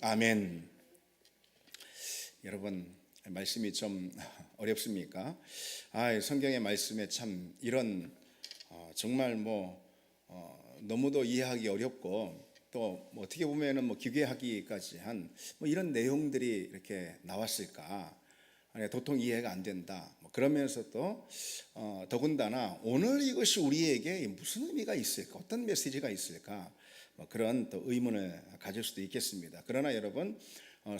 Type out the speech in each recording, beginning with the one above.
아멘. 여러분, 말씀이 좀 어렵습니까? 성경의 말씀에 참 이런 정말 너무도 이해하기 어렵고 또 어떻게 보면은 기괴하기까지 한 이런 내용들이 이렇게 나왔을까? 도통 이해가 안 된다. 그러면서 또 더군다나 오늘 이것이 우리에게 무슨 의미가 있을까? 어떤 메시지가 있을까? 그런 또 의문을 가질 수도 있겠습니다. 그러나 여러분,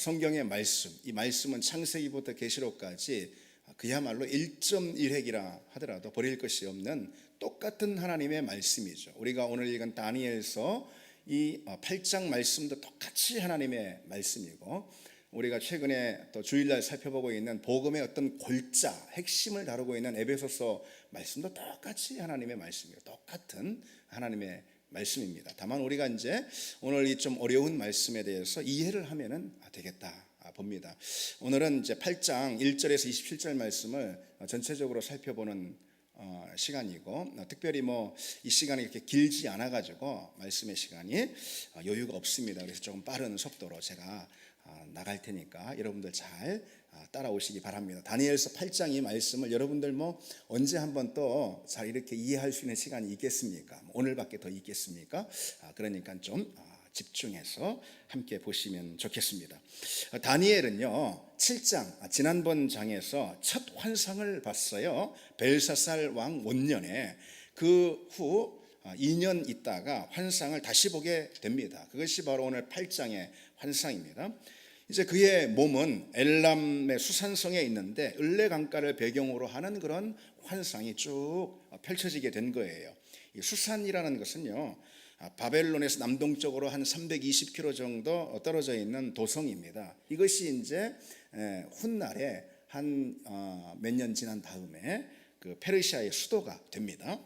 성경의 말씀, 이 말씀은 창세기부터 계시록까지 그야말로 1.1획이라 하더라도 버릴 것이 없는 똑같은 하나님의 말씀이죠. 우리가 오늘 읽은 다니엘서 이 8장 말씀도 똑같이 하나님의 말씀이고, 우리가 최근에 또 주일날 살펴보고 있는 복음의 어떤 골자, 핵심을 다루고 있는 에베소서 말씀도 똑같이 하나님의 말씀이에요. 똑같은 하나님의 말씀입니다. 다만 우리가 이제 오늘 이 좀 어려운 말씀에 대해서 이해를 하면은 되겠다 봅니다. 오늘은 이제 8장 1절에서 27절 말씀을 전체적으로 살펴보는 시간이고, 특별히 이 시간이 이렇게 길지 않아 가지고 말씀의 시간이 여유가 없습니다. 그래서 조금 빠른 속도로 제가 나갈 테니까 여러분들 잘 따라오시기 바랍니다. 다니엘서 8장 이 말씀을 여러분들 언제 한번 또 잘 이렇게 이해할 수 있는 시간이 있겠습니까? 오늘밖에 더 있겠습니까? 그러니까 좀 집중해서 함께 보시면 좋겠습니다. 다니엘은요 7장 지난번 장에서 첫 환상을 봤어요. 벨사살 왕 원년에. 그 후 2년 있다가 환상을 다시 보게 됩니다. 그것이 바로 오늘 8장의 환상입니다. 이제 그의 몸은 엘람의 수산성에 있는데 을레 강가를 배경으로 하는 그런 환상이 쭉 펼쳐지게 된 거예요. 이 수산이라는 것은요 바벨론에서 남동쪽으로 한 320km 정도 떨어져 있는 도성입니다. 이것이 이제 훗날에 한 몇 년 지난 다음에 그 페르시아의 수도가 됩니다.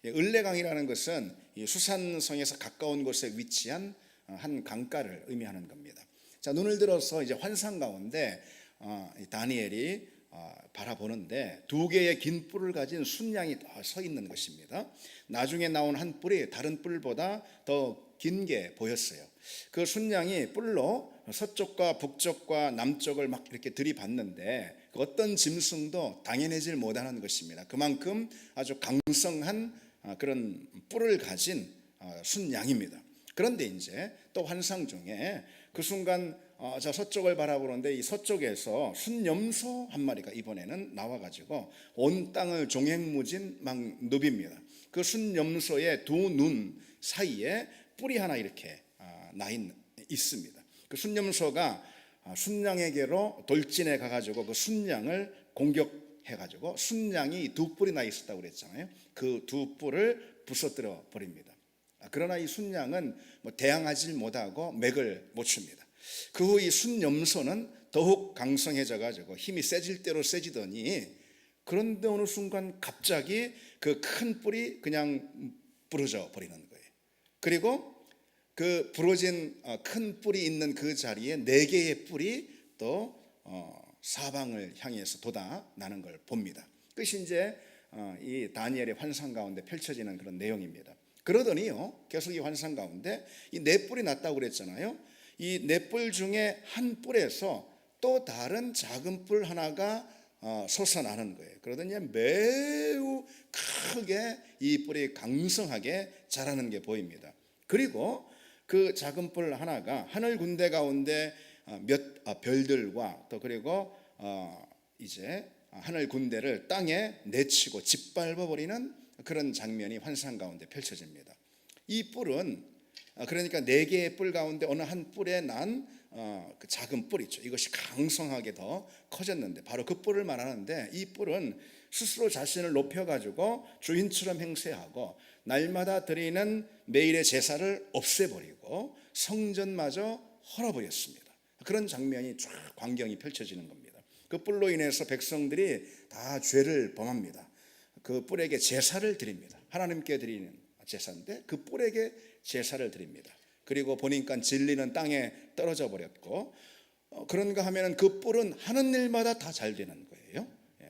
을레강이라는 것은 이 수산성에서 가까운 곳에 위치한 한 강가를 의미하는 겁니다. 자, 눈을 들어서 이제 환상 가운데 다니엘이 바라보는데 두 개의 긴 뿔을 가진 순양이 서 있는 것입니다. 나중에 나온 한 뿔이 다른 뿔보다 더 긴 게 보였어요. 그 순양이 뿔로 서쪽과 북쪽과 남쪽을 막 이렇게 들이받는데 그 어떤 짐승도 당해내질 못하는 것입니다. 그만큼 아주 강성한 그런 뿔을 가진 순양입니다. 그런데 이제 또 환상 중에 그 순간 저 서쪽을 바라보는데 이 서쪽에서 순염소 한 마리가 이번에는 나와가지고 온 땅을 종횡무진 막 누빕니다. 그 순염소의 두 눈 사이에 뿔이 하나 이렇게 나 있습니다. 그 순염소가 순양에게로 돌진해 가가지고 그 순양을 공격해가지고 순양이 두 뿔이 나 있었다고 그랬잖아요. 그 두 뿔을 부서뜨려 버립니다. 그러나 이 순양은 대항하지 못하고 맥을 못 춥니다. 그 후 이 순염소는 더욱 강성해져 가지고 힘이 세질 대로 세지더니, 그런데 어느 순간 갑자기 그 큰 뿔이 그냥 부러져 버리는 거예요. 그리고 그 부러진 큰 뿔이 있는 그 자리에 네 개의 뿔이 또 사방을 향해서 돋아나는 걸 봅니다. 그것이 이제 이 다니엘의 환상 가운데 펼쳐지는 그런 내용입니다. 그러더니요 계속 이 환상 가운데 이 네 뿔이 났다고 그랬잖아요. 이 네 뿔 중에 한 뿔에서 또 다른 작은 뿔 하나가 솟아나는 거예요. 그러더니 매우 크게 이 뿔이 강성하게 자라는 게 보입니다. 그리고 그 작은 뿔 하나가 하늘 군대 가운데 몇 별들과 또 그리고 이제 하늘 군대를 땅에 내치고 짓밟아 버리는 그런 장면이 환상 가운데 펼쳐집니다. 이 뿔은 그러니까 네 개의 뿔 가운데 어느 한 뿔에 난 그 작은 뿔 있죠. 이것이 강성하게 더 커졌는데 바로 그 뿔을 말하는데, 이 뿔은 스스로 자신을 높여가지고 주인처럼 행세하고 날마다 드리는 매일의 제사를 없애버리고 성전마저 헐어버렸습니다. 그런 장면이 쫙 광경이 펼쳐지는 겁니다. 그 뿔로 인해서 백성들이 다 죄를 범합니다. 그 뿔에게 제사를 드립니다. 하나님께 드리는 제사인데 그 뿔에게 제사를 드립니다. 그리고 보니까 진리는 땅에 떨어져 버렸고, 그런가 하면 그 뿔은 하는 일마다 다 잘 되는 거예요.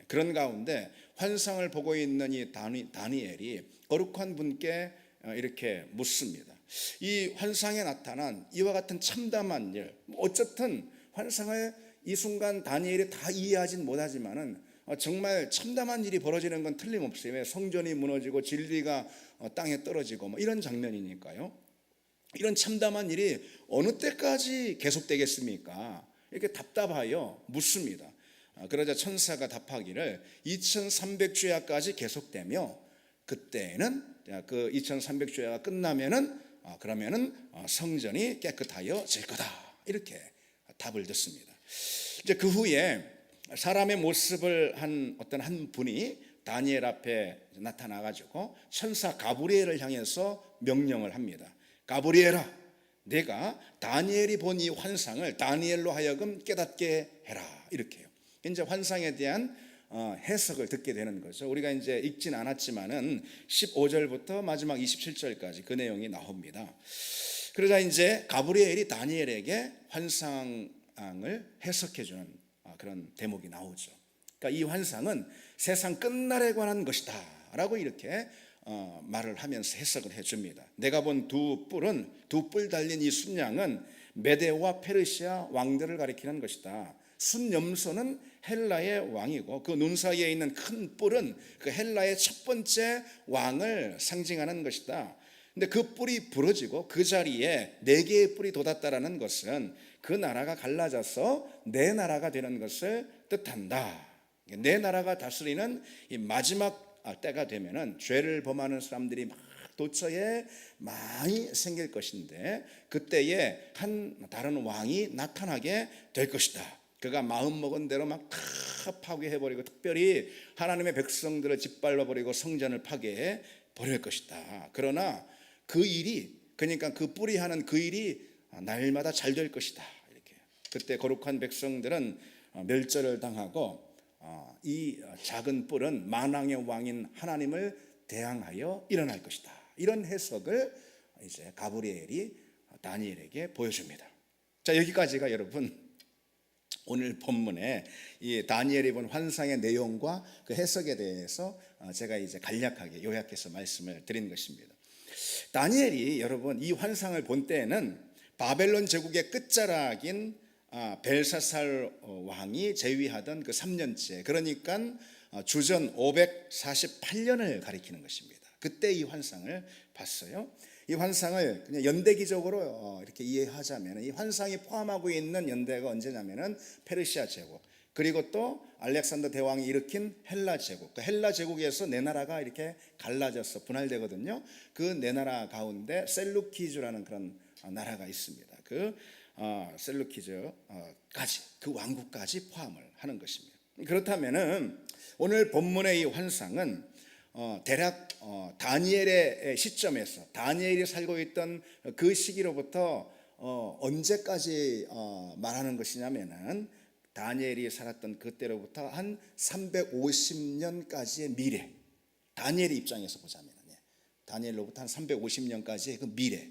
그런 가운데 환상을 보고 있는 이 다니엘이 거룩한 분께 이렇게 묻습니다. 이 환상에 나타난 이와 같은 참담한 일, 어쨌든 환상을 이 순간 다니엘이 다 이해하진 못하지만은 정말 참담한 일이 벌어지는 건 틀림없어요. 왜? 성전이 무너지고 진리가 땅에 떨어지고 뭐 이런 장면이니까요. 이런 참담한 일이 어느 때까지 계속되겠습니까? 이렇게 답답하여 묻습니다. 그러자 천사가 답하기를 2300주야까지 계속되며 그때는 그 2300주야가 끝나면은 그러면은 성전이 깨끗하여 질 거다, 이렇게 답을 듣습니다. 이제 그 후에 사람의 모습을 한 어떤 한 분이 다니엘 앞에 나타나 가지고 천사 가브리엘을 향해서 명령을 합니다. 가브리엘아, 내가 다니엘이 본 이 환상을 다니엘로 하여금 깨닫게 해라, 이렇게요. 이제 환상에 대한 해석을 듣게 되는 거죠. 우리가 이제 읽진 않았지만은 15절부터 마지막 27절까지 그 내용이 나옵니다. 그러자 이제 가브리엘이 다니엘에게 환상을 해석해 주는 그런 대목이 나오죠. 그러니까 이 환상은 세상 끝날에 관한 것이다 라고 이렇게 말을 하면서 해석을 해줍니다. 내가 본 두 뿔 달린 이 순양은 메데와 페르시아 왕들을 가리키는 것이다. 순염소는 헬라의 왕이고 그 눈 사이에 있는 큰 뿔은 그 헬라의 첫 번째 왕을 상징하는 것이다. 근데 그 뿔이 부러지고 그 자리에 4개의 뿔이 돋았다라는 것은 그 나라가 갈라져서 내 나라가 되는 것을 뜻한다. 내 나라가 다스리는 이 마지막 때가 되면은 죄를 범하는 사람들이 막 도처에 많이 생길 것인데 그때에 한 다른 왕이 나타나게 될 것이다. 그가 마음먹은 대로 막 다 파괴해버리고 특별히 하나님의 백성들을 짓밟아버리고 성전을 파괴해 버릴 것이다. 그러나 그 일이, 그러니까 그 뿔이 하는 그 일이 날마다 잘 될 것이다, 이렇게. 그때 거룩한 백성들은 멸절을 당하고 이 작은 뿔은 만왕의 왕인 하나님을 대항하여 일어날 것이다. 이런 해석을 이제 가브리엘이 다니엘에게 보여줍니다. 자, 여기까지가 여러분 오늘 본문에 이 다니엘이 본 환상의 내용과 그 해석에 대해서 제가 이제 간략하게 요약해서 말씀을 드린 것입니다. 다니엘이 여러분 이 환상을 본 때에는 바벨론 제국의 끝자락인 벨사살 왕이 재위하던 그 3년째, 그러니까 주전 548년을 가리키는 것입니다. 그때 이 환상을 봤어요. 이 환상을 그냥 연대기적으로 이렇게 이해하자면 이 환상이 포함하고 있는 연대가 언제냐면은 페르시아 제국, 그리고 또 알렉산더 대왕이 일으킨 헬라 제국, 그 헬라 제국에서 네 나라가 이렇게 갈라져서 분할되거든요. 그 네 나라 가운데 셀루키즈라는 그런 나라가 있습니다. 그 셀루키즈까지, 그 왕국까지 포함을 하는 것입니다. 그렇다면은 오늘 본문의 이 환상은 대략 다니엘의 시점에서 다니엘이 살고 있던 그 시기로부터 언제까지 말하는 것이냐면은 다니엘이 살았던 그때로부터 한 350년까지의 미래, 다니엘의 입장에서 보자면 다니엘로부터 한 350년까지의 그 미래,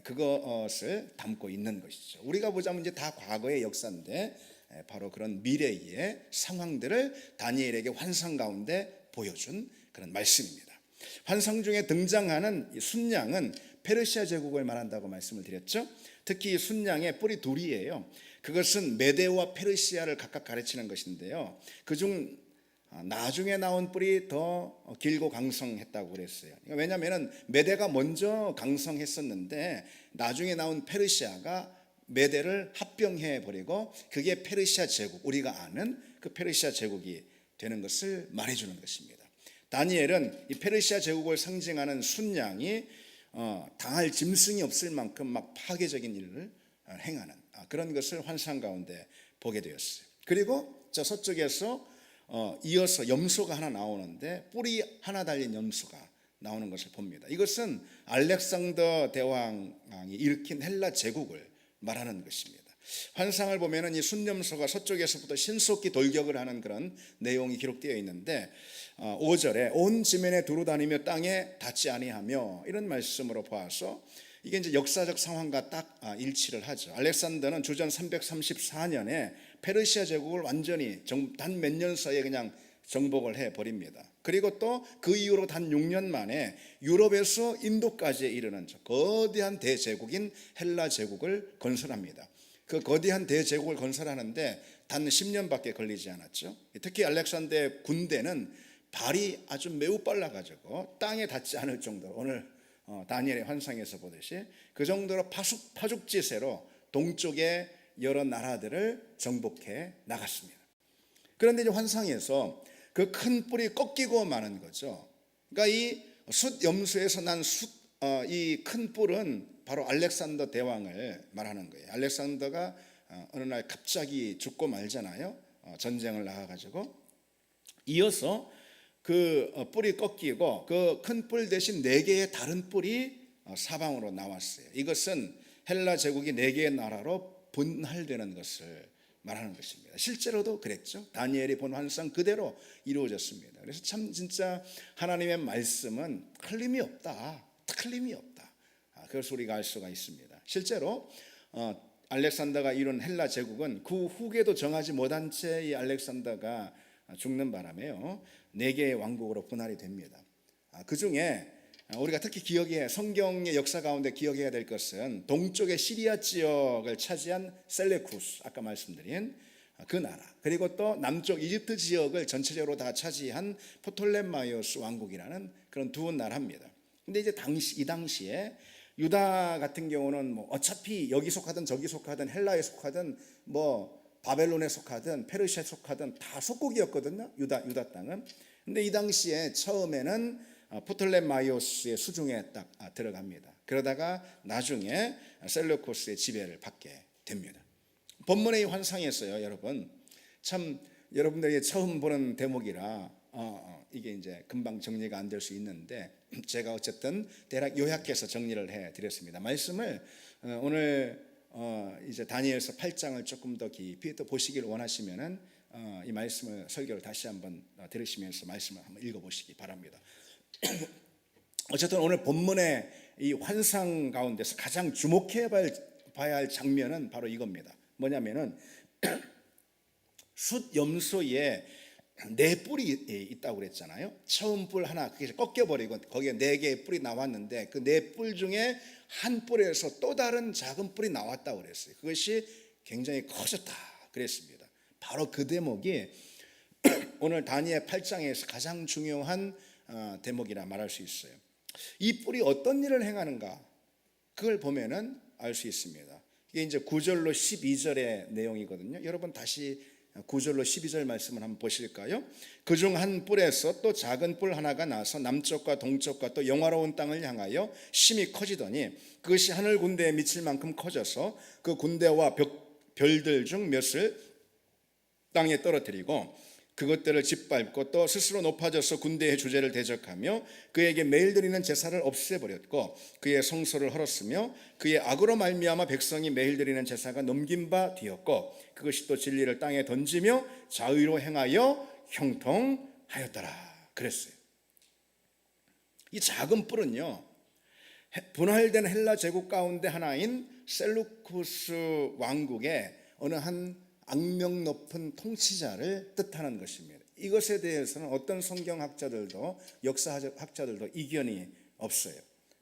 그것을 담고 있는 것이죠. 우리가 보자면 이제 다 과거의 역사인데 바로 그런 미래의 상황들을 다니엘에게 환상 가운데 보여준 그런 말씀입니다. 환상 중에 등장하는 이 순양은 페르시아 제국을 말한다고 말씀을 드렸죠. 특히 이 순양의 뿔이 둘이에요. 그것은 메데와 페르시아를 각각 가르치는 것인데요. 그중 나중에 나온 뿔이 더 길고 강성했다고 그랬어요. 왜냐하면 메데가 먼저 강성했었는데 나중에 나온 페르시아가 메데를 합병해 버리고 그게 페르시아 제국, 우리가 아는 그 페르시아 제국이 되는 것을 말해주는 것입니다. 다니엘은 이 페르시아 제국을 상징하는 순양이 당할 짐승이 없을 만큼 막 파괴적인 일을 행하는 그런 것을 환상 가운데 보게 되었어요. 그리고 저 서쪽에서 이어서 염소가 하나 나오는데 뿔이 하나 달린 염소가 나오는 것을 봅니다. 이것은 알렉산더 대왕이 일으킨 헬라 제국을 말하는 것입니다. 환상을 보면은 이 순염소가 서쪽에서부터 신속히 돌격을 하는 그런 내용이 기록되어 있는데 5절에 온 지면에 두루다니며 땅에 닿지 아니하며 이런 말씀으로 보아서 이게 이제 역사적 상황과 딱 일치를 하죠. 알렉산더는 주전 334년에 페르시아 제국을 완전히 단 몇 년 사이에 그냥 정복을 해 버립니다. 그리고 또 그 이후로 단 6년 만에 유럽에서 인도까지 이르는 거대한 대제국인 헬라 제국을 건설합니다. 그 거대한 대제국을 건설하는데 단 10년밖에 걸리지 않았죠. 특히 알렉산더의 군대는 발이 아주 매우 빨라가지고 땅에 닿지 않을 정도로, 오늘 다니엘의 환상에서 보듯이 그 정도로 파죽지세로 동쪽의 여러 나라들을 정복해 나갔습니다. 그런데 이제 환상에서 그 큰 뿔이 꺾이고 마는 거죠. 그러니까 이 숫염소에서 난 이 큰 뿔은 바로 알렉산더 대왕을 말하는 거예요. 알렉산더가 어느 날 갑자기 죽고 말잖아요. 전쟁을 나가가지고. 이어서 그 뿔이 꺾이고 그 큰 뿔 대신 4개의 다른 뿔이 사방으로 나왔어요. 이것은 헬라 제국이 4개의 나라로 분할되는 것을 말하는 것입니다. 실제로도 그랬죠. 다니엘이 본 환상 그대로 이루어졌습니다. 그래서 참 진짜 하나님의 말씀은 틀림이 없다. 틀림이 없다. 그것을 우리가 알 수가 있습니다. 실제로 알렉산더가 이룬 헬라 제국은 그 후계도 정하지 못한 채 이 알렉산더가 죽는 바람에요 4개의 왕국으로 분할이 됩니다. 그 중에 우리가 특히 성경의 역사 가운데 기억해야 될 것은 동쪽의 시리아 지역을 차지한 셀레쿠스, 아까 말씀드린 그 나라, 그리고 또 남쪽 이집트 지역을 전체적으로 다 차지한 포톨레마이오스 왕국이라는 그런 두 나라입니다. 근데 이제 이 당시에 유다 같은 경우는 뭐 어차피 여기 속하든 저기 속하든 헬라에 속하든 뭐 바벨론에 속하든 페르시아에 속하든 다 속국이었거든요. 유다 땅은. 근데 이 당시에 처음에는 포톨레마이오스의 수중에 딱 들어갑니다. 그러다가 나중에 셀레우코스의 지배를 받게 됩니다. 본문의 환상에서요, 여러분, 참 여러분들이 처음 보는 대목이라 이게 이제 금방 정리가 안 될 수 있는데 제가 어쨌든 대략 요약해서 정리를 해드렸습니다. 말씀을 오늘 이제 다니엘서 8장을 조금 더 깊이 또 보시길 원하시면은 이 말씀을 설교를 다시 한번 들으시면서 말씀을 한번 읽어보시기 바랍니다. 어쨌든 오늘 본문의 이 환상 가운데서 가장 주목해 봐야 할 장면은 바로 이겁니다. 뭐냐면은 숫염소에 4뿔이 있다고 그랬잖아요. 처음 뿔 하나 그게 꺾여버리고 거기에 4개의 뿔이 나왔는데 그 4뿔 중에 한 뿔에서 또 다른 작은 뿔이 나왔다고 그랬어요. 그것이 굉장히 커졌다 그랬습니다. 바로 그 대목이 오늘 다니엘 8장에서 가장 중요한 대목이라 말할 수 있어요. 이 뿔이 어떤 일을 행하는가 그걸 보면은 알 수 있습니다. 이게 이제 9절로 12절의 내용이거든요. 여러분 다시 9절로 12절 말씀을 한번 보실까요? 그중 한 뿔에서 또 작은 뿔 하나가 나서 남쪽과 동쪽과 또 영화로운 땅을 향하여 심히 커지더니 그것이 하늘 군대에 미칠 만큼 커져서 그 군대와 별들 중 몇을 땅에 떨어뜨리고 그것들을 짓밟고 또 스스로 높아져서 군대의 주제를 대적하며 그에게 매일 드리는 제사를 없애버렸고 그의 성소를 헐었으며 그의 악으로 말미암아 백성이 매일 드리는 제사가 넘긴 바 되었고 그것이 또 진리를 땅에 던지며 자의로 행하여 형통하였더라 그랬어요. 이 작은 뿔은요 분할된 헬라 제국 가운데 하나인 셀루쿠스 왕국의 어느 한 악명 높은 통치자를 뜻하는 것입니다. 이것에 대해서는 어떤 성경학자들도 역사학자들도 이견이 없어요.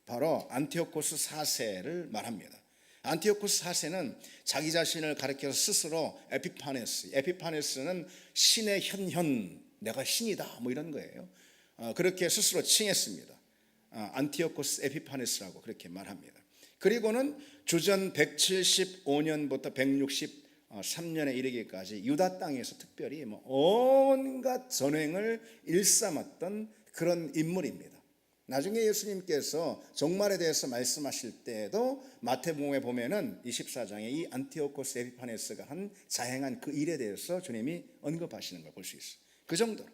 바로 안티오코스 4세를 말합니다. 안티오코스 4세는 자기 자신을 가리켜서 스스로 에피파네스는 신의 현현, 내가 신이다 뭐 이런 거예요. 그렇게 스스로 칭했습니다. 안티오코스 에피파네스라고 그렇게 말합니다. 그리고는 주전 175년부터 163년에 이르기까지 유다 땅에서 특별히 온갖 전횡을 일삼았던 그런 인물입니다. 나중에 예수님께서 종말에 대해서 말씀하실 때에도 마태복음에 보면은 24장에 이 안티오코스 에피파네스가 자행한 그 일에 대해서 주님이 언급하시는 걸 볼 수 있어요. 그 정도로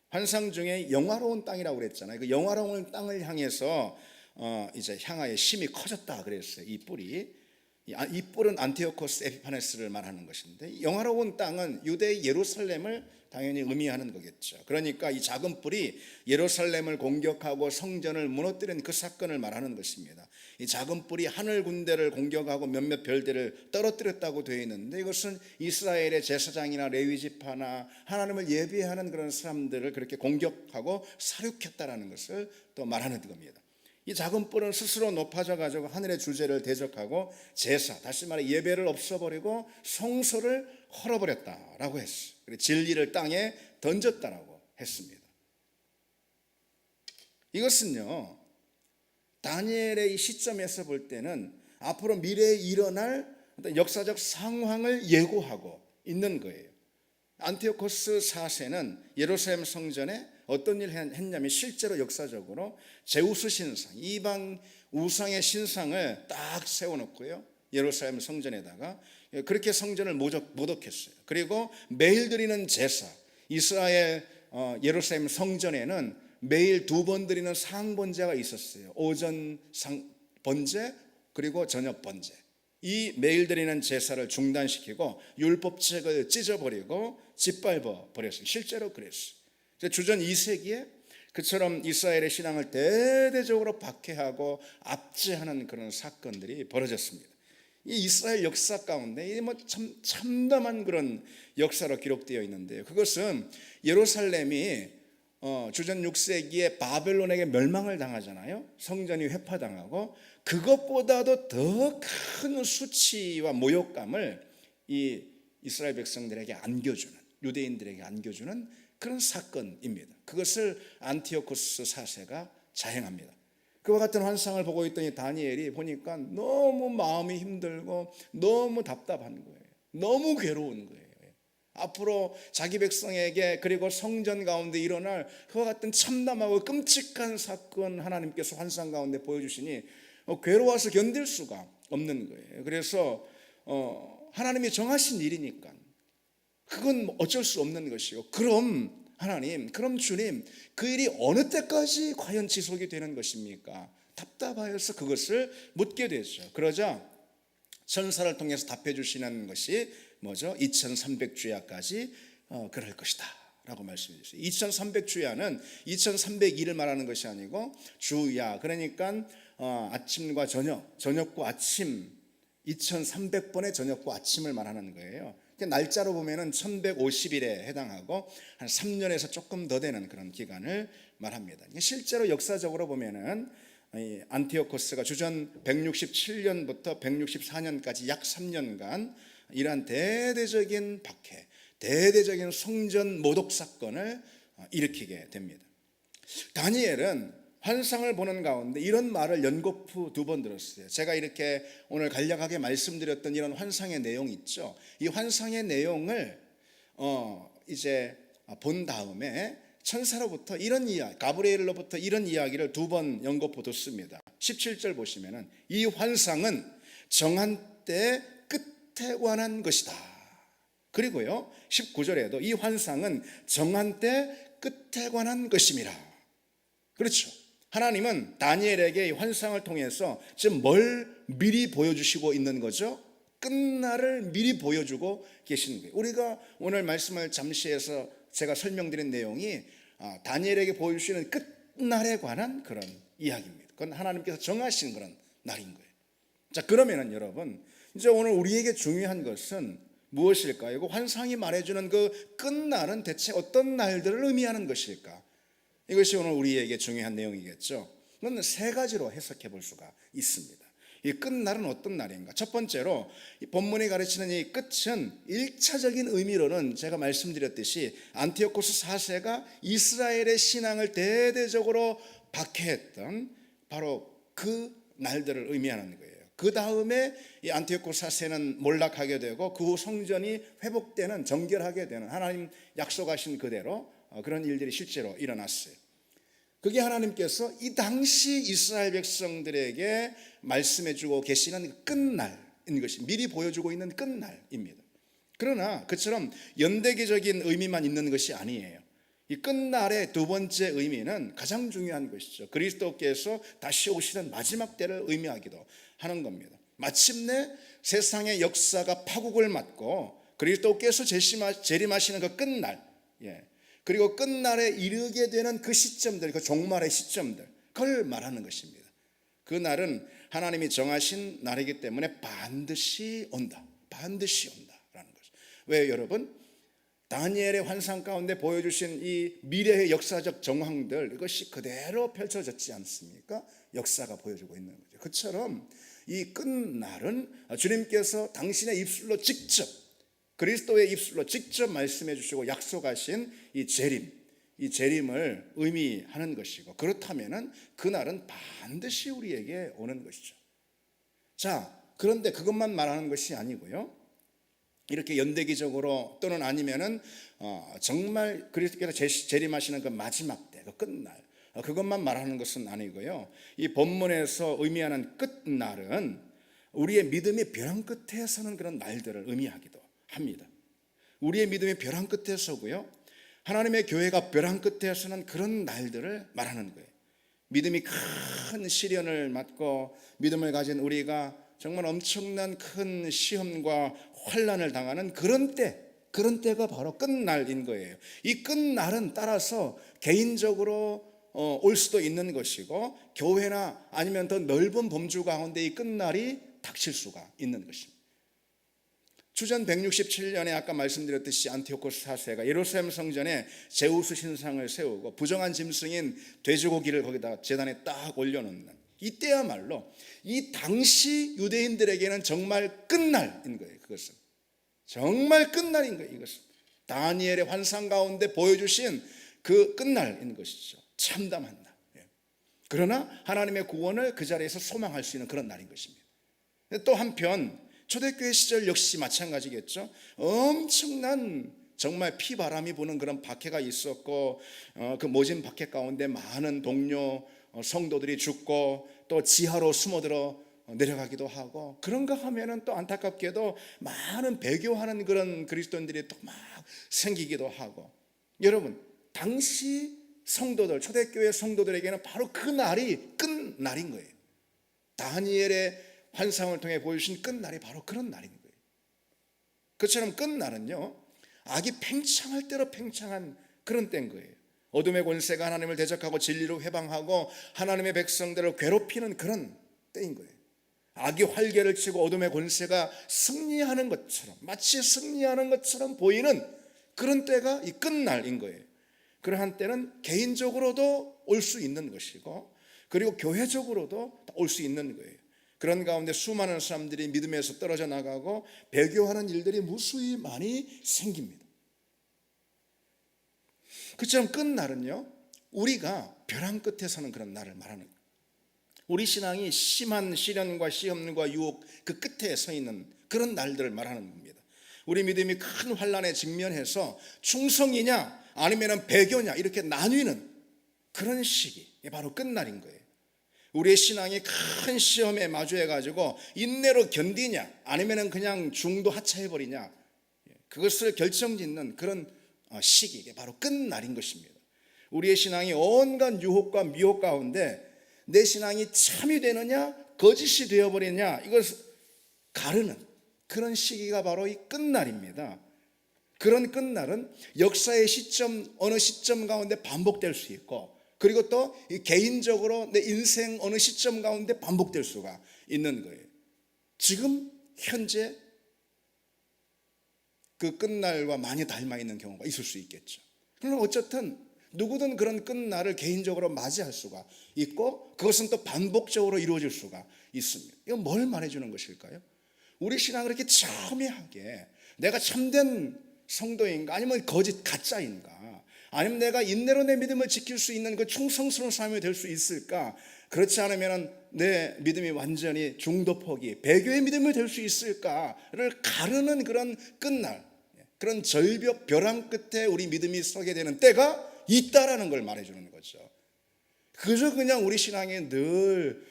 환상 중에 영화로운 땅이라고 그랬잖아요. 그 영화로운 땅을 향해서 이제 향하여 심히 커졌다 그랬어요. 이 뿔이. 이 뿔은 안티오코스 에피파네스를 말하는 것인데 영화로운 땅은 유대의 예루살렘을 당연히 의미하는 거겠죠. 그러니까 이 작은 뿔이 예루살렘을 공격하고 성전을 무너뜨린 그 사건을 말하는 것입니다. 이 작은 뿔이 하늘 군대를 공격하고 몇몇 별들을 떨어뜨렸다고 되어 있는데, 이것은 이스라엘의 제사장이나 레위 지파나 하나님을 예배하는 그런 사람들을 그렇게 공격하고 사륙했다라는 것을 또 말하는 겁니다. 이 작은 뿔은 스스로 높아져 가지고 하늘의 주제를 대적하고 제사, 다시 말해 예배를 없애버리고 성소를 헐어버렸다라고 했어요. 그리고 진리를 땅에 던졌다라고 했습니다. 이것은요, 다니엘의 이 시점에서 볼 때는 앞으로 미래에 일어날 어떤 역사적 상황을 예고하고 있는 거예요. 안티오코스 4세는 예루살렘 성전에 어떤 일을 했냐면, 실제로 역사적으로 제우스 신상, 이방 우상의 신상을 딱 세워놓고요, 예루살렘 성전에다가 그렇게 성전을 모독했어요. 그리고 매일 드리는 제사, 이스라엘 예루살렘 성전에는 매일 2번 드리는 상번제가 있었어요. 오전 번제 그리고 저녁 번제. 이 매일 드리는 제사를 중단시키고 율법책을 찢어버리고 짓밟아 버렸어요. 실제로 그랬어요. 주전 2세기에 그처럼 이스라엘의 신앙을 대대적으로 박해하고 압제하는 그런 사건들이 벌어졌습니다. 이 이스라엘 역사 가운데 참 참담한 그런 역사로 기록되어 있는데요, 그것은 예루살렘이 주전 6세기에 바벨론에게 멸망을 당하잖아요. 성전이 회파당하고, 그것보다도 더 큰 수치와 모욕감을 이 이스라엘 백성들에게 안겨주는, 유대인들에게 안겨주는 그런 사건입니다. 그것을 안티오코스 4세가 자행합니다. 그와 같은 환상을 보고 있더니 다니엘이 보니까 너무 마음이 힘들고 너무 답답한 거예요. 너무 괴로운 거예요. 앞으로 자기 백성에게, 그리고 성전 가운데 일어날 그와 같은 참담하고 끔찍한 사건 하나님께서 환상 가운데 보여주시니 괴로워서 견딜 수가 없는 거예요. 그래서 하나님이 정하신 일이니까 그건 어쩔 수 없는 것이고, 그럼 하나님, 그럼 주님, 그 일이 어느 때까지 과연 지속이 되는 것입니까? 답답하여서 그것을 묻게 되죠. 그러자 천사를 통해서 답해 주시는 것이 뭐죠? 2300주야까지 그럴 것이다 라고 말씀해 주셨어요. 2300주야는 2302를 말하는 것이 아니고 주야, 그러니까 아침과 저녁과 아침, 2300번의 저녁과 아침을 말하는 거예요. 날짜로 보면은 1150일에 해당하고 한 3년에서 조금 더 되는 그런 기간을 말합니다. 실제로 역사적으로 보면은 안티오코스가 주전 167년부터 164년까지 약 3년간 이러한 대대적인 박해, 대대적인 성전 모독 사건을 일으키게 됩니다. 다니엘은 환상을 보는 가운데 이런 말을 연거푸 2번 들었어요. 제가 이렇게 오늘 간략하게 말씀드렸던 이런 환상의 내용 있죠. 이 환상의 내용을 이제 본 다음에 천사로부터 이런 이야기, 가브리엘로부터 이런 이야기를 2번 연거푸 뒀습니다. 17절 보시면은, 이 환상은 정한 때 끝에 관한 것이다. 그리고요 19절에도 이 환상은 정한 때 끝에 관한 것임이라. 그렇죠. 하나님은 다니엘에게 이 환상을 통해서 지금 뭘 미리 보여주시고 있는 거죠? 끝날을 미리 보여주고 계시는 거예요. 우리가 오늘 말씀을 잠시 해서 제가 설명드린 내용이 다니엘에게 보여주시는 끝날에 관한 그런 이야기입니다. 그건 하나님께서 정하신 그런 날인 거예요. 자, 그러면은 여러분, 이제 오늘 우리에게 중요한 것은 무엇일까요? 그 환상이 말해주는 그 끝날은 대체 어떤 날들을 의미하는 것일까? 이것이 오늘 우리에게 중요한 내용이겠죠. 그건 3가지로 해석해 볼 수가 있습니다. 이 끝날은 어떤 날인가? 첫 번째로 이 본문이 가르치는 이 끝은 1차적인 의미로는 제가 말씀드렸듯이 안티오코스 4세가 이스라엘의 신앙을 대대적으로 박해했던 바로 그 날들을 의미하는 거예요. 그 다음에 이 안티오코스 4세는 몰락하게 되고 그 후 성전이 회복되는, 정결하게 되는, 하나님 약속하신 그대로 그런 일들이 실제로 일어났어요. 그게 하나님께서 이 당시 이스라엘 백성들에게 말씀해주고 계시는 끝날인 것이, 미리 보여주고 있는 끝날입니다. 그러나 그처럼 연대기적인 의미만 있는 것이 아니에요. 이 끝날의 2번째 의미는 가장 중요한 것이죠. 그리스도께서 다시 오시는 마지막 때를 의미하기도 하는 겁니다. 마침내 세상의 역사가 파국을 맞고 그리스도께서 재림하시는 그 끝날, 예. 그리고 끝날에 이르게 되는 그 시점들, 그 종말의 시점들, 그걸 말하는 것입니다. 그 날은 하나님이 정하신 날이기 때문에 반드시 온다. 반드시 온다라는 거죠. 왜 여러분? 다니엘의 환상 가운데 보여주신 이 미래의 역사적 정황들, 이것이 그대로 펼쳐졌지 않습니까? 역사가 보여주고 있는 거죠. 그처럼 이 끝날은 주님께서 당신의 입술로 직접, 그리스도의 입술로 직접 말씀해 주시고 약속하신 이 재림을 의미하는 것이고, 그렇다면은 그날은 반드시 우리에게 오는 것이죠. 자, 그런데 그것만 말하는 것이 아니고요, 이렇게 연대기적으로 또는 아니면은 정말 그리스도께서 재림하시는 그 마지막 때, 그 끝날, 그것만 말하는 것은 아니고요, 이 본문에서 의미하는 끝날은 우리의 믿음이 벼랑 끝에 서는 그런 날들을 의미하기도 합니다. 우리의 믿음이 벼랑 끝에 서고요, 하나님의 교회가 벼랑 끝에 서는 그런 날들을 말하는 거예요. 믿음이 큰 시련을 맞고 믿음을 가진 우리가 정말 엄청난 큰 시험과 환난을 당하는 그런 때가 바로 끝날인 거예요. 이 끝날은 따라서 개인적으로 올 수도 있는 것이고, 교회나 아니면 더 넓은 범주 가운데 이 끝날이 닥칠 수가 있는 것입니다. 주전 167년에 아까 말씀드렸듯이 안티오코스 4세가 예루살렘 성전에 제우스 신상을 세우고 부정한 짐승인 돼지고기를 거기다 제단에 딱 올려놓는 이때야말로 이 당시 유대인들에게는 정말 끝날인 거예요. 그것은 정말 끝날인 거예요. 이것은 다니엘의 환상 가운데 보여주신 그 끝날인 것이죠. 참담한 날. 그러나 하나님의 구원을 그 자리에서 소망할 수 있는 그런 날인 것입니다. 또 한편 초대교회 시절 역시 마찬가지겠죠. 엄청난 정말 피바람이 부는 그런 박해가 있었고, 그 모진 박해 가운데 많은 동료 성도들이 죽고 또 지하로 숨어들어 내려가기도 하고, 그런가 하면은 또 안타깝게도 많은 배교하는 그런 그리스도인들이 또 막 생기기도 하고, 여러분 당시 성도들, 초대교회 성도들에게는 바로 그 날이 끝날인 거예요. 다니엘의 환상을 통해 보여주신 끝날이 바로 그런 날인 거예요. 그처럼 끝날은요, 악이 팽창할 대로 팽창한 그런 때인 거예요. 어둠의 권세가 하나님을 대적하고 진리로 회방하고 하나님의 백성들을 괴롭히는 그런 때인 거예요. 악이 활개를 치고 어둠의 권세가 승리하는 것처럼, 마치 승리하는 것처럼 보이는 그런 때가 이 끝날인 거예요. 그러한 때는 개인적으로도 올 수 있는 것이고, 그리고 교회적으로도 올 수 있는 거예요. 그런 가운데 수많은 사람들이 믿음에서 떨어져 나가고 배교하는 일들이 무수히 많이 생깁니다. 그처럼 끝날은요, 우리가 벼랑 끝에 서는 그런 날을 말하는 거예요. 우리 신앙이 심한 시련과 시험과 유혹 그 끝에 서 있는 그런 날들을 말하는 겁니다. 우리 믿음이 큰 환난에 직면해서 충성이냐 아니면 배교냐 이렇게 나뉘는 그런 시기, 바로 끝날인 거예요. 우리의 신앙이 큰 시험에 마주해가지고 인내로 견디냐 아니면 그냥 중도 하차해버리냐, 그것을 결정짓는 그런 시기, 바로 끝날인 것입니다. 우리의 신앙이 온갖 유혹과 미혹 가운데 내 신앙이 참이 되느냐 거짓이 되어버리냐 이것을 가르는 그런 시기가 바로 이 끝날입니다. 그런 끝날은 역사의 시점, 어느 시점 가운데 반복될 수 있고, 그리고 또 개인적으로 내 인생 어느 시점 가운데 반복될 수가 있는 거예요. 지금 현재 그 끝날과 많이 닮아 있는 경우가 있을 수 있겠죠. 그러나 어쨌든 누구든 그런 끝날을 개인적으로 맞이할 수가 있고, 그것은 또 반복적으로 이루어질 수가 있습니다. 이건 뭘 말해주는 것일까요? 우리 신앙을 이렇게 첨예하게 내가 참된 성도인가 아니면 거짓 가짜인가, 아니면 내가 인내로 내 믿음을 지킬 수 있는 그 충성스러운 삶이 될 수 있을까? 그렇지 않으면 내 믿음이 완전히 중도 포기, 배교의 믿음이 될 수 있을까를 가르는 그런 끝날, 그런 절벽 벼랑 끝에 우리 믿음이 서게 되는 때가 있다라는 걸 말해주는 거죠. 그저 그냥 우리 신앙에 늘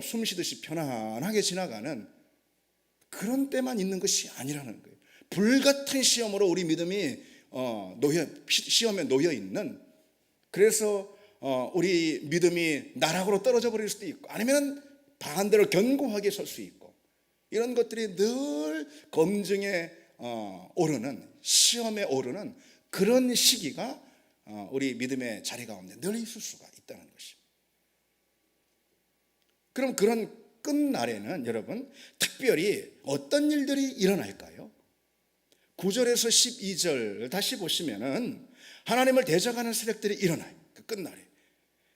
숨쉬듯이 편안하게 지나가는 그런 때만 있는 것이 아니라는 거예요. 불같은 시험으로 우리 믿음이 시험에 놓여 있는, 그래서 우리 믿음이 나락으로 떨어져 버릴 수도 있고, 아니면 반대로 견고하게 설 수 있고, 이런 것들이 늘 검증에 오르는, 시험에 오르는 그런 시기가 우리 믿음의 자리 가운데 늘 있을 수가 있다는 것입니다. 그럼 그런 끝날에는 여러분 특별히 어떤 일들이 일어날까요? 9절에서 12절 다시 보시면은 하나님을 대적하는 세력들이 일어나요. 그 끝날에.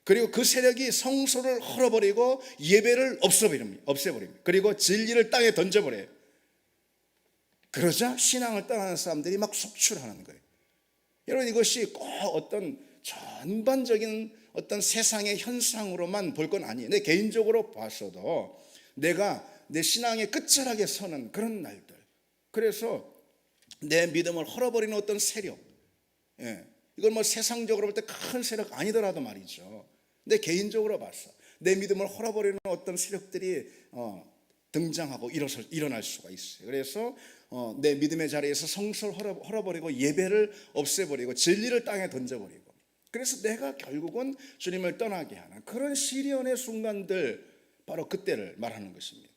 그리고 그 세력이 성소를 헐어버리고 예배를 없애버립니다. 그리고 진리를 땅에 던져버려요. 그러자 신앙을 떠나는 사람들이 막 속출하는 거예요. 여러분, 이것이 꼭 어떤 전반적인 어떤 세상의 현상으로만 볼 건 아니에요. 내 개인적으로 봤어도 내가 내 신앙의 끝자락에 서는 그런 날들, 그래서 내 믿음을 헐어버리는 어떤 세력, 이건 뭐 세상적으로 볼 때 큰 세력 아니더라도 말이죠. 내 개인적으로 봤어, 내 믿음을 헐어버리는 어떤 세력들이 등장하고 일어날 수가 있어요. 그래서 내 믿음의 자리에서 성소를 헐어버리고 예배를 없애버리고 진리를 땅에 던져버리고, 그래서 내가 결국은 주님을 떠나게 하는 그런 시련의 순간들, 바로 그때를 말하는 것입니다.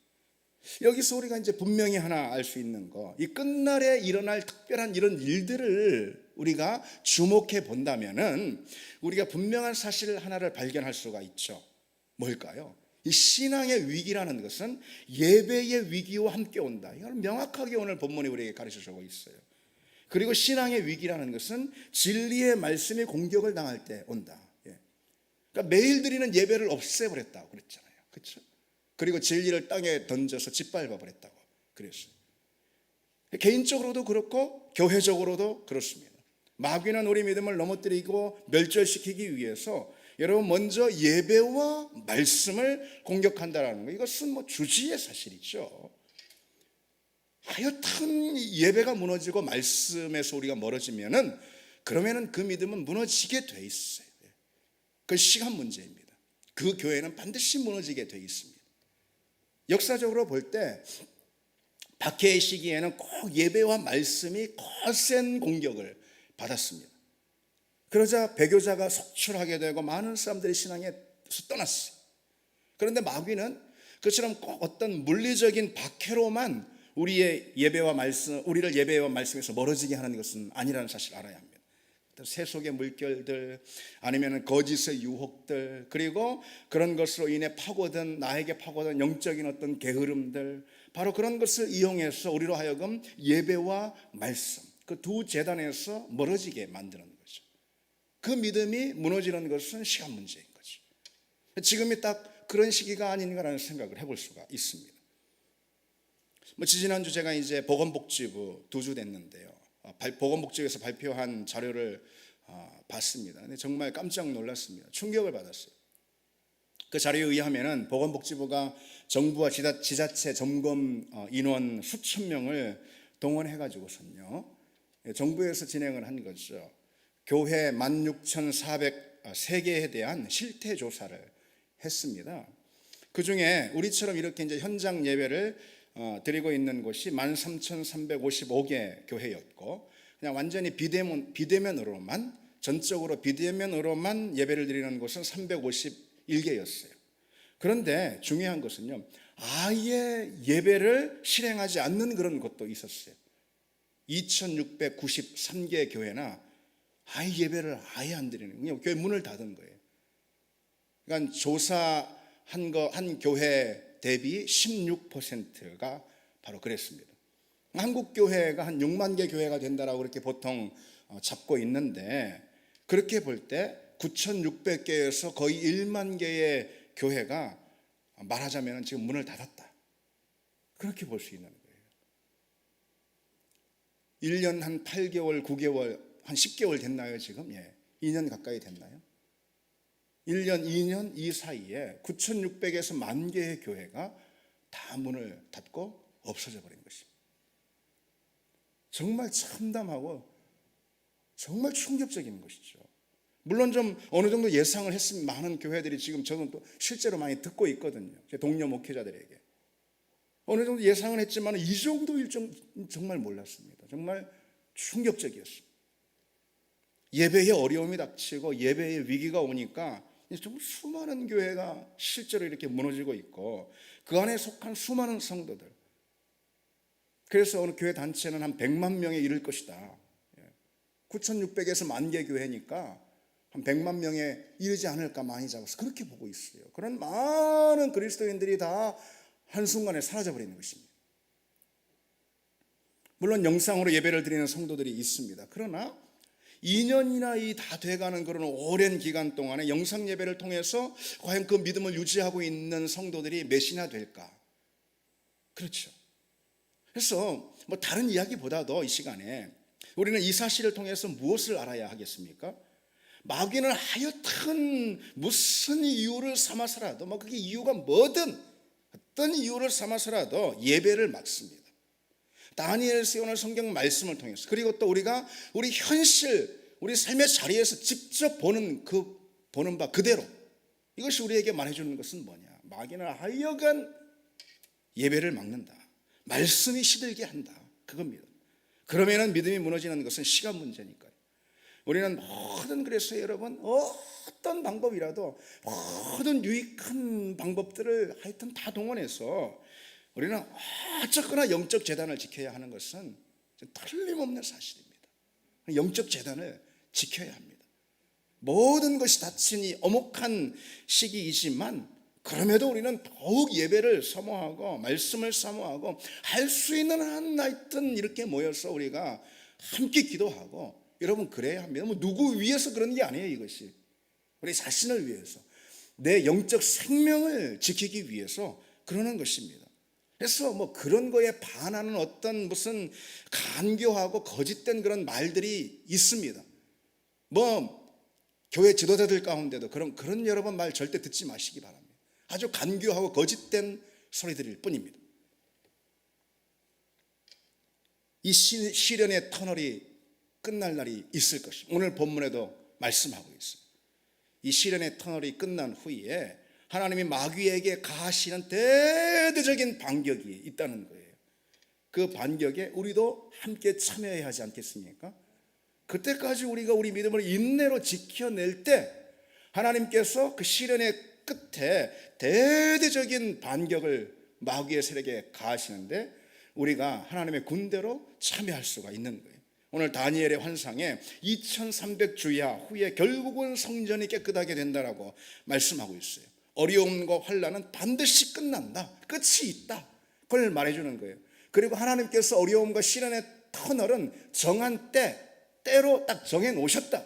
여기서 우리가 이제 분명히 하나 알 수 있는 거, 이 끝날에 일어날 특별한 이런 일들을 우리가 주목해 본다면은 우리가 분명한 사실 하나를 발견할 수가 있죠. 뭘까요? 이 신앙의 위기라는 것은 예배의 위기와 함께 온다. 이걸 명확하게 오늘 본문이 우리에게 가르쳐 주고 있어요. 그리고 신앙의 위기라는 것은 진리의 말씀이 공격을 당할 때 온다. 그러니까 매일 드리는 예배를 없애버렸다고 그랬잖아요. 그렇죠? 그리고 진리를 땅에 던져서 짓밟아 버렸다고 그랬어요. 개인적으로도 그렇고 교회적으로도 그렇습니다. 마귀는 우리 믿음을 넘어뜨리고 멸절시키기 위해서 여러분 먼저 예배와 말씀을 공격한다라는 거, 이것은 뭐 주지의 사실이죠. 하여튼 예배가 무너지고 말씀에서 우리가 멀어지면은 그러면은 그 믿음은 무너지게 돼 있어요. 그 시간 문제입니다. 그 교회는 반드시 무너지게 돼 있습니다. 역사적으로 볼 때 박해의 시기에는 꼭 예배와 말씀이 거센 공격을 받았습니다. 그러자 배교자가 속출하게 되고 많은 사람들이 신앙에서 떠났어요. 그런데 마귀는 그처럼 꼭 어떤 물리적인 박해로만 우리를 예배와 말씀에서 멀어지게 하는 것은 아니라는 사실을 알아야 합니다. 세속의 물결들, 아니면 거짓의 유혹들, 그리고 그런 것으로 인해 나에게 파고든 영적인 어떤 게으름들, 바로 그런 것을 이용해서 우리로 하여금 예배와 말씀, 그 두 재단에서 멀어지게 만드는 거죠. 그 믿음이 무너지는 것은 시간 문제인 거죠. 지금이 딱 그런 시기가 아닌가라는 생각을 해볼 수가 있습니다. 지지난주 제가 이제 보건복지부 2주 됐는데요. 보건복지부에서 발표한 자료를 봤습니다. 근데 정말 깜짝 놀랐습니다. 충격을 받았어요. 그 자료에 의하면은 보건복지부가 정부와 지자체 점검 인원 수천 명을 동원해 가지고선요, 정부에서 진행을 한 거죠. 교회 16,403개에 대한 실태 조사를 했습니다. 그 중에 우리처럼 이렇게 이제 현장 예배를 드리고 있는 곳이 13,355개 교회였고, 그냥 완전히 비대면으로만, 전적으로 비대면으로만 예배를 드리는 곳은 351개였어요. 그런데 중요한 것은요, 아예 예배를 실행하지 않는 그런 곳도 있었어요. 2,693개 교회나 아예 예배를 아예 안 드리는, 그냥 교회 문을 닫은 거예요. 그러니까 한 교회 대비 16%가 바로 그랬습니다. 한국 교회가 한 6만 개 교회가 된다라고 그렇게 보통 잡고 있는데, 그렇게 볼 때 9,600개에서 거의 1만 개의 교회가 말하자면 지금 문을 닫았다, 그렇게 볼 수 있는 거예요. 1년 한 8개월, 9개월, 한 10개월 됐나요 지금? 2년 가까이 됐나요? 1년, 2년 이 사이에 9,600에서 1만 개의 교회가 다 문을 닫고 없어져 버린 것입니다. 정말 참담하고 정말 충격적인 것이죠. 물론 좀 어느 정도 예상을 했으면 많은 교회들이 지금 저는 또 실제로 많이 듣고 있거든요. 제 동료 목회자들에게 어느 정도 예상을 했지만 이 정도일 정말 몰랐습니다. 정말 충격적이었습니다. 예배에 어려움이 닥치고 예배의 위기가 오니까 정말 수많은 교회가 실제로 이렇게 무너지고 있고, 그 안에 속한 수많은 성도들, 그래서 어느 교회 단체는 한 100만 명에 이를 것이다, 9,600에서 10,000개 교회니까 한 100만 명에 이르지 않을까, 많이 잡아서 그렇게 보고 있어요. 그런 많은 그리스도인들이 다 한순간에 사라져버리는 것입니다. 물론 영상으로 예배를 드리는 성도들이 있습니다. 그러나 2년이나 다 돼가는 그런 오랜 기간 동안에 영상 예배를 통해서 과연 그 믿음을 유지하고 있는 성도들이 몇이나 될까? 그렇죠. 그래서 뭐 다른 이야기보다도 이 시간에 우리는 이 사실을 통해서 무엇을 알아야 하겠습니까? 마귀는 하여튼 무슨 이유를 삼아서라도, 뭐 그게 이유가 뭐든 어떤 이유를 삼아서라도 예배를 막습니다. 다니엘서의 오늘 성경 말씀을 통해서, 그리고 또 우리가 우리 현실, 우리 삶의 자리에서 직접 보는 바 그대로, 이것이 우리에게 말해주는 것은 뭐냐? 마귀는 하여간 예배를 막는다, 말씀이 시들게 한다, 그겁니다. 그러면은 믿음이 무너지는 것은 시간 문제니까요. 우리는 그래서 여러분, 어떤 방법이라도, 모든 유익한 방법들을 하여튼 다 동원해서 우리는 어쨌거나 영적 재단을 지켜야 하는 것은 틀림없는 사실입니다. 영적 재단을 지켜야 합니다. 모든 것이 닫힌 이 엄혹한 시기이지만, 그럼에도 우리는 더욱 예배를 사모하고 말씀을 사모하고 할 수 있는 한 하여튼 이렇게 모여서 우리가 함께 기도하고, 여러분 그래야 합니다. 뭐 누구 위해서 그런 게 아니에요. 이것이 우리 자신을 위해서, 내 영적 생명을 지키기 위해서 그러는 것입니다. 그래서 뭐 그런 거에 반하는 어떤 무슨 간교하고 거짓된 그런 말들이 있습니다. 뭐 교회 지도자들 가운데도 그런 여러분 말 절대 듣지 마시기 바랍니다. 아주 간교하고 거짓된 소리들일 뿐입니다. 이 시련의 터널이 끝날 날이 있을 것입니다. 오늘 본문에도 말씀하고 있어요. 이 시련의 터널이 끝난 후에 하나님이 마귀에게 가하시는 대대적인 반격이 있다는 거예요. 그 반격에 우리도 함께 참여해야 하지 않겠습니까? 그때까지 우리가 우리 믿음을 인내로 지켜낼 때 하나님께서 그 시련의 끝에 대대적인 반격을 마귀의 세력에 가하시는데 우리가 하나님의 군대로 참여할 수가 있는 거예요. 오늘 다니엘의 환상에 2300주야 후에 결국은 성전이 깨끗하게 된다라고 말씀하고 있어요. 어려움과 환난은 반드시 끝난다, 끝이 있다, 그걸 말해주는 거예요. 그리고 하나님께서 어려움과 시련의 터널은 정한 때로 딱 정해 놓으셨다.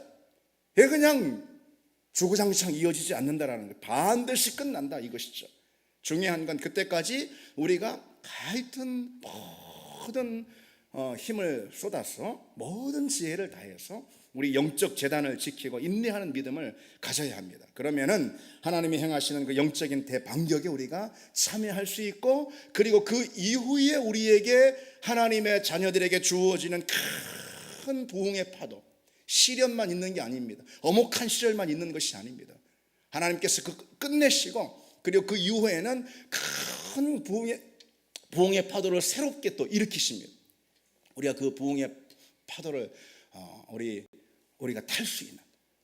이게 그냥 주구장창 이어지지 않는다라는 거예요. 반드시 끝난다, 이것이죠. 중요한 건 그때까지 우리가 하여튼 모든 힘을 쏟아서, 모든 지혜를 다해서 우리 영적 재단을 지키고 인내하는 믿음을 가져야 합니다. 그러면은 하나님이 행하시는 그 영적인 대반격에 우리가 참여할 수 있고, 그리고 그 이후에 우리에게 하나님의 자녀들에게 주어지는 큰 부흥의 파도, 시련만 있는 게 아닙니다. 엄혹한 시절만 있는 것이 아닙니다. 하나님께서 끝내시고, 그리고 그 이후에는 큰 부흥의 파도를 새롭게 또 일으키십니다. 우리가 그 부흥의 파도를 우리가 탈 수 있는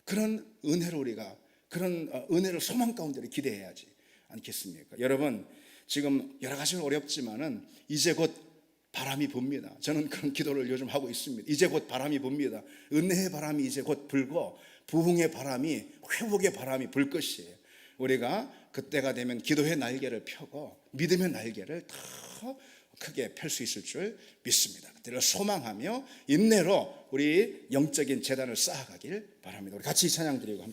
그런 은혜로, 우리가 그런 은혜를 소망 가운데로 기대해야지 않겠습니까? 여러분, 지금 여러 가지는 어렵지만은 이제 곧 바람이 붑니다. 저는 그런 기도를 요즘 하고 있습니다. 이제 곧 바람이 붑니다. 은혜의 바람이 이제 곧 불고 부흥의 바람이, 회복의 바람이 불 것이에요. 우리가 그때가 되면 기도의 날개를 펴고 믿음의 날개를 더 크게 펼 수 있을 줄 믿습니다. 그때를 소망하며 인내로 우리 영적인 재단을 쌓아가길 바랍니다. 우리 같이 찬양 드리고